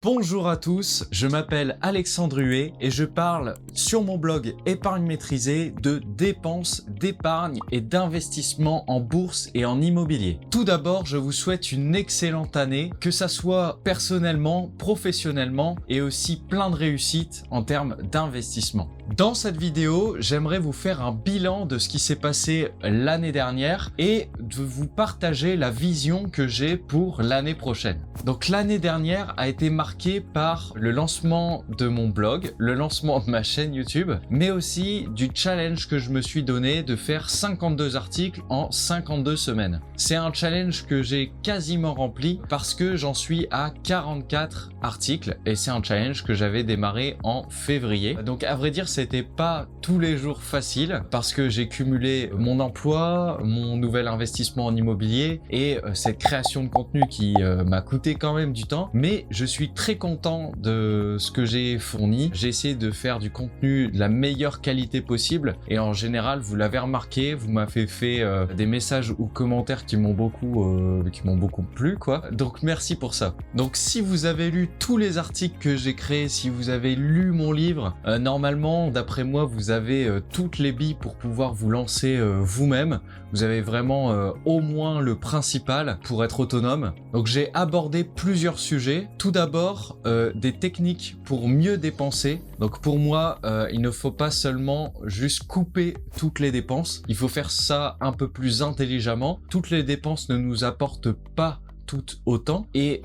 Bonjour à tous, je m'appelle Alexandre Huet et je parle sur mon blog Épargne Maîtrisée de dépenses, d'épargne et d'investissement en bourse et en immobilier. Tout d'abord, je vous souhaite une excellente année, que ça soit personnellement, professionnellement et aussi plein de réussite en termes d'investissement. Dans cette vidéo, j'aimerais vous faire un bilan de ce qui s'est passé l'année dernière et de vous partager la vision que j'ai pour l'année prochaine. Donc l'année dernière a été marquée par le lancement de mon blog, le lancement de ma chaîne YouTube, mais aussi du challenge que je me suis donné de faire 52 articles en 52 semaines. C'est un challenge que j'ai quasiment rempli parce que j'en suis à 44 articles et c'est un challenge que j'avais démarré en février. Donc à vrai dire, c'était pas tous les jours facile parce que j'ai cumulé mon emploi, mon nouvel investissement en immobilier et cette création de contenu qui m'a coûté quand même du temps, mais je suis très content de ce que j'ai fourni. J'ai essayé de faire du contenu de la meilleure qualité possible et en général, vous l'avez remarqué, vous m'avez fait des messages ou commentaires qui m'ont beaucoup plu quoi. Donc merci pour ça. Donc si vous avez lu tous les articles que j'ai créés, si vous avez lu mon livre, normalement d'après moi vous avez toutes les billes pour pouvoir vous lancer vous-même. Vous avez vraiment au moins le principal pour être autonome. Donc j'ai abordé plusieurs sujets. Tout d'abord des techniques pour mieux dépenser. Donc pour moi il ne faut pas seulement juste couper toutes les dépenses. Il faut faire ça un peu plus intelligemment. Toutes les dépenses ne nous apportent pas toutes autant et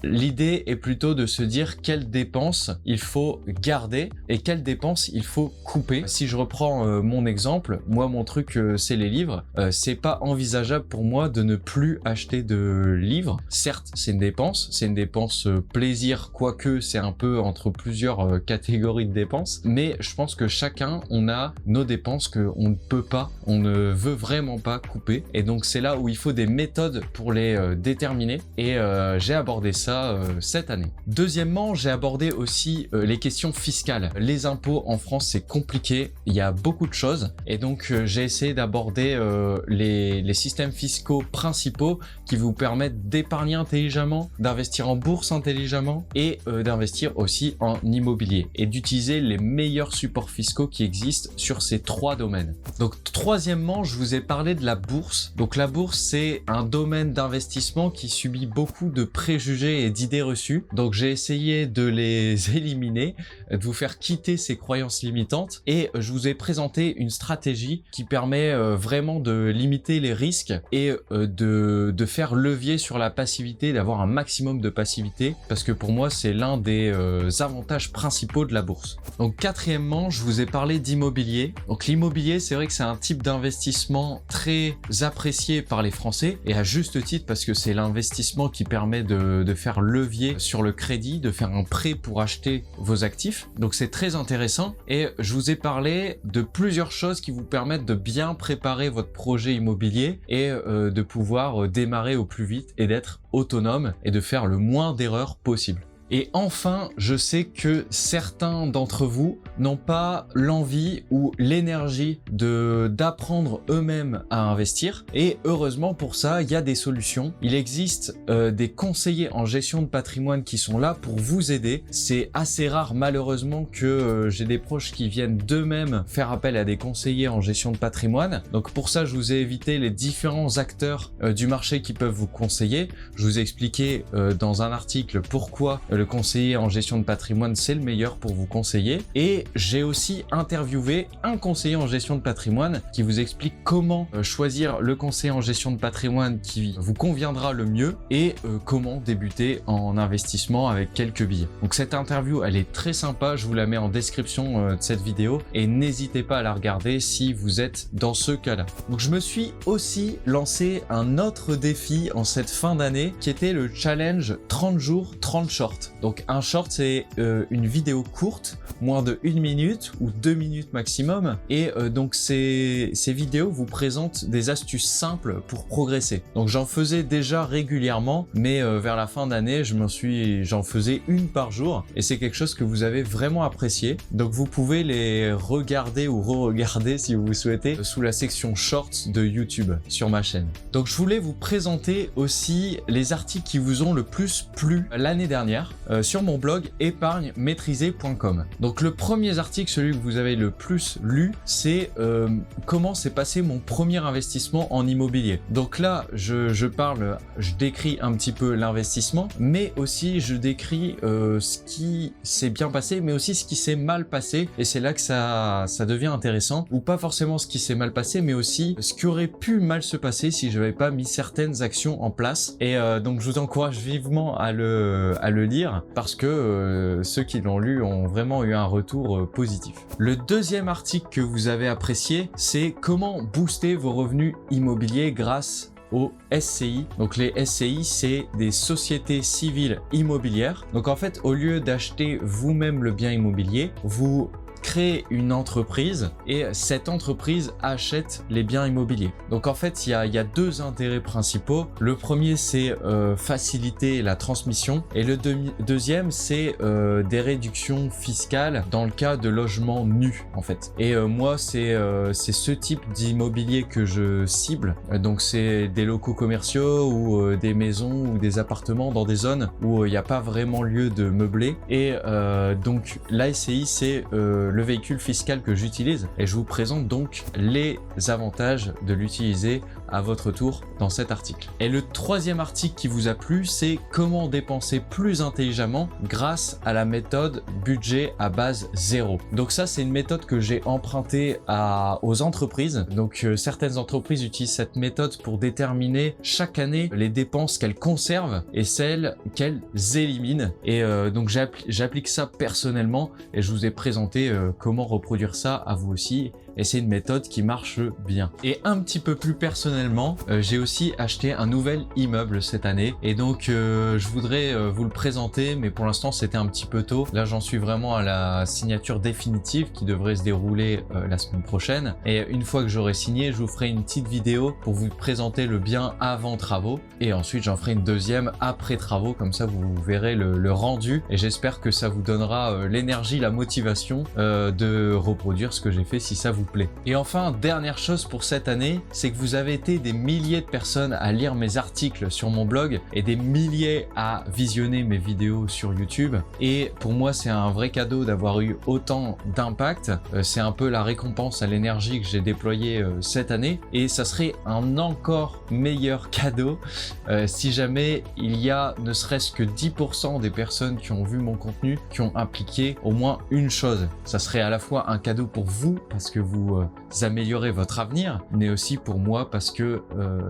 l'idée est plutôt de se dire quelles dépenses il faut garder et quelles dépenses il faut couper. Si je reprends mon exemple, moi mon truc c'est les livres. C'est pas envisageable pour moi de ne plus acheter de livres. Certes c'est une dépense plaisir, quoique c'est un peu entre plusieurs catégories de dépenses, mais je pense que chacun on a nos dépenses qu'on ne peut pas, on ne veut vraiment pas couper et donc c'est là où il faut des méthodes pour les déterminé et j'ai abordé ça cette année. Deuxièmement, j'ai abordé aussi les questions fiscales. Les impôts en France, c'est compliqué, il y a beaucoup de choses et donc j'ai essayé d'aborder les systèmes fiscaux principaux qui vous permettent d'épargner intelligemment, d'investir en bourse intelligemment et d'investir aussi en immobilier et d'utiliser les meilleurs supports fiscaux qui existent sur ces trois domaines. Donc troisièmement, je vous ai parlé de la bourse. Donc la bourse, c'est un domaine d'investissement qui subit beaucoup de préjugés et d'idées reçues. Donc j'ai essayé de les éliminer, de vous faire quitter ces croyances limitantes et je vous ai présenté une stratégie qui permet vraiment de limiter les risques et de faire levier sur la passivité, d'avoir un maximum de passivité parce que pour moi c'est l'un des avantages principaux de la bourse. Donc quatrièmement, je vous ai parlé d'immobilier. Donc l'immobilier, c'est vrai que c'est un type d'investissement très apprécié par les Français et à juste titre parce que c'est l'investissement qui permet de faire levier sur le crédit, de faire un prêt pour acheter vos actifs. Donc c'est très intéressant et je vous ai parlé de plusieurs choses qui vous permettent de bien préparer votre projet immobilier et de pouvoir démarrer au plus vite et d'être autonome et de faire le moins d'erreurs possible. Et enfin, je sais que certains d'entre vous n'ont pas l'envie ou l'énergie d'apprendre eux-mêmes à investir. Et heureusement pour ça, il y a des solutions. Il existe des conseillers en gestion de patrimoine qui sont là pour vous aider. C'est assez rare malheureusement que j'ai des proches qui viennent d'eux-mêmes faire appel à des conseillers en gestion de patrimoine. Donc pour ça, je vous ai évité les différents acteurs du marché qui peuvent vous conseiller. Je vous ai expliqué dans un article pourquoi le conseiller en gestion de patrimoine c'est le meilleur pour vous conseiller et j'ai aussi interviewé un conseiller en gestion de patrimoine qui vous explique comment choisir le conseiller en gestion de patrimoine qui vous conviendra le mieux et comment débuter en investissement avec quelques billets. Donc cette interview elle est très sympa, je vous la mets en description de cette vidéo et n'hésitez pas à la regarder si vous êtes dans ce cas-là. Donc je me suis aussi lancé un autre défi en cette fin d'année qui était le challenge 30 jours 30 shorts. Donc un short c'est une vidéo courte, moins de 1 minute ou 2 minutes maximum et donc ces vidéos vous présentent des astuces simples pour progresser. Donc j'en faisais déjà régulièrement mais vers la fin d'année j'en faisais une par jour et c'est quelque chose que vous avez vraiment apprécié. Donc vous pouvez les regarder ou re-regarder si vous souhaitez sous la section shorts de YouTube sur ma chaîne. Donc je voulais vous présenter aussi les articles qui vous ont le plus plu l'année dernière. sur mon blog épargnemaîtrisée.com. Donc le premier article, celui que vous avez le plus lu, c'est comment s'est passé mon premier investissement en immobilier. Donc là, je décris un petit peu l'investissement, mais aussi je décris ce qui s'est bien passé, mais aussi ce qui s'est mal passé, et c'est là que ça devient intéressant, ou pas forcément ce qui s'est mal passé, mais aussi ce qui aurait pu mal se passer si je n'avais pas mis certaines actions en place. Et donc je vous encourage vivement à le lire, parce que ceux qui l'ont lu ont vraiment eu un retour positif. Le deuxième article que vous avez apprécié, c'est comment booster vos revenus immobiliers grâce aux SCI. Donc les SCI, c'est des sociétés civiles immobilières. Donc en fait, au lieu d'acheter vous-même le bien immobilier, vous créez une entreprise et cette entreprise achète les biens immobiliers. Donc en fait, il y a deux intérêts principaux. Le premier, c'est faciliter la transmission, et le deuxième, c'est des réductions fiscales dans le cas de logements nus en fait. Et moi, c'est ce type d'immobilier que je cible. Donc c'est des locaux commerciaux ou des maisons ou des appartements dans des zones où il n'y a pas vraiment lieu de meubler. Et donc la SCI, c'est le véhicule fiscal que j'utilise, et je vous présente donc les avantages de l'utiliser à votre tour dans cet article. Et le troisième article qui vous a plu, c'est comment dépenser plus intelligemment grâce à la méthode budget à base zéro. Donc ça, c'est une méthode que j'ai empruntée aux entreprises. Donc certaines entreprises utilisent cette méthode pour déterminer chaque année les dépenses qu'elles conservent et celles qu'elles éliminent. Et donc j'applique ça personnellement, et je vous ai présenté comment reproduire ça à vous aussi. Et c'est une méthode qui marche bien. Et un petit peu plus personnellement, j'ai aussi acheté un nouvel immeuble cette année, et donc je voudrais vous le présenter, mais pour l'instant c'était un petit peu tôt. Là, j'en suis vraiment à la signature définitive qui devrait se dérouler la semaine prochaine, et une fois que j'aurai signé, je vous ferai une petite vidéo pour vous présenter le bien avant travaux, et ensuite j'en ferai une deuxième après travaux, comme ça vous verrez le rendu, et j'espère que ça vous donnera l'énergie, la motivation de reproduire ce que j'ai fait si ça vous plaît. Et enfin, dernière chose pour cette année, c'est que vous avez été des milliers de personnes à lire mes articles sur mon blog et des milliers à visionner mes vidéos sur YouTube, et pour moi c'est un vrai cadeau d'avoir eu autant d'impact. C'est un peu la récompense à l'énergie que j'ai déployée cette année, et ça serait un encore meilleur cadeau si jamais il y a ne serait-ce que 10% des personnes qui ont vu mon contenu qui ont appliqué au moins une chose. Ça serait à la fois un cadeau pour vous parce que vous améliorez votre avenir, mais aussi pour moi parce que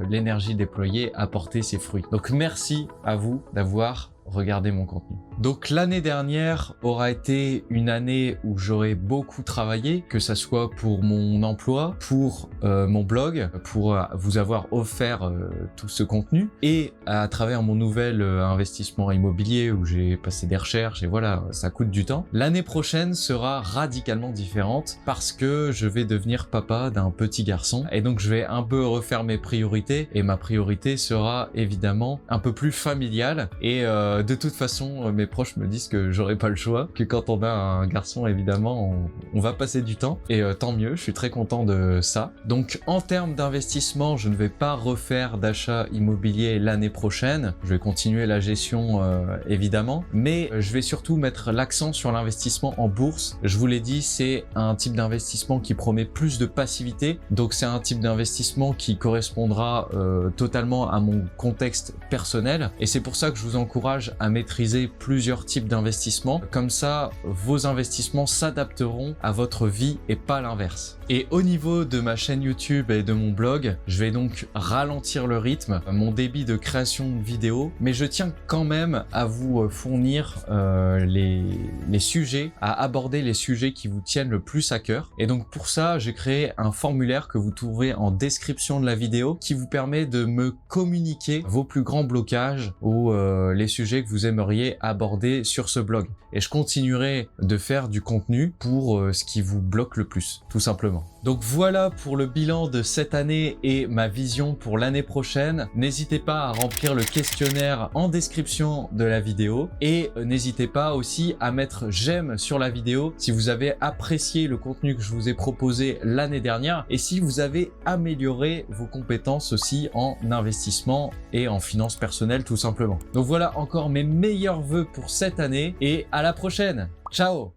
l'énergie déployée a porté ses fruits. Donc merci à vous d'avoir regardez mon contenu. Donc l'année dernière aura été une année où j'aurai beaucoup travaillé, que ça soit pour mon emploi, pour mon blog, pour vous avoir offert tout ce contenu, et à travers mon nouvel investissement immobilier où j'ai passé des recherches, et voilà, ça coûte du temps. L'année prochaine sera radicalement différente parce que je vais devenir papa d'un petit garçon, et donc je vais un peu refaire mes priorités, et ma priorité sera évidemment un peu plus familiale, et de toute façon, mes proches me disent que j'aurai pas le choix, que quand on a un garçon, évidemment, on va passer du temps, et tant mieux, je suis très content de ça. Donc en termes d'investissement, je ne vais pas refaire d'achat immobilier l'année prochaine, je vais continuer la gestion évidemment, mais je vais surtout mettre l'accent sur l'investissement en bourse. Je vous l'ai dit, c'est un type d'investissement qui promet plus de passivité, donc c'est un type d'investissement qui correspondra totalement à mon contexte personnel, et c'est pour ça que je vous encourage à maîtriser plusieurs types d'investissements. Comme ça, vos investissements s'adapteront à votre vie et pas l'inverse. Et au niveau de ma chaîne YouTube et de mon blog, je vais donc ralentir le rythme, mon débit de création de vidéos, mais je tiens quand même à vous fournir les sujets, à aborder les sujets qui vous tiennent le plus à cœur. Et donc pour ça, j'ai créé un formulaire que vous trouverez en description de la vidéo qui vous permet de me communiquer vos plus grands blocages ou les sujets que vous aimeriez aborder sur ce blog. Et je continuerai de faire du contenu pour ce qui vous bloque le plus, tout simplement. Donc voilà pour le bilan de cette année et ma vision pour l'année prochaine. N'hésitez pas à remplir le questionnaire en description de la vidéo et n'hésitez pas aussi à mettre j'aime sur la vidéo si vous avez apprécié le contenu que je vous ai proposé l'année dernière et si vous avez amélioré vos compétences aussi en investissement et en finances personnelles tout simplement. Donc voilà encore mes meilleurs vœux pour cette année et à la prochaine. Ciao!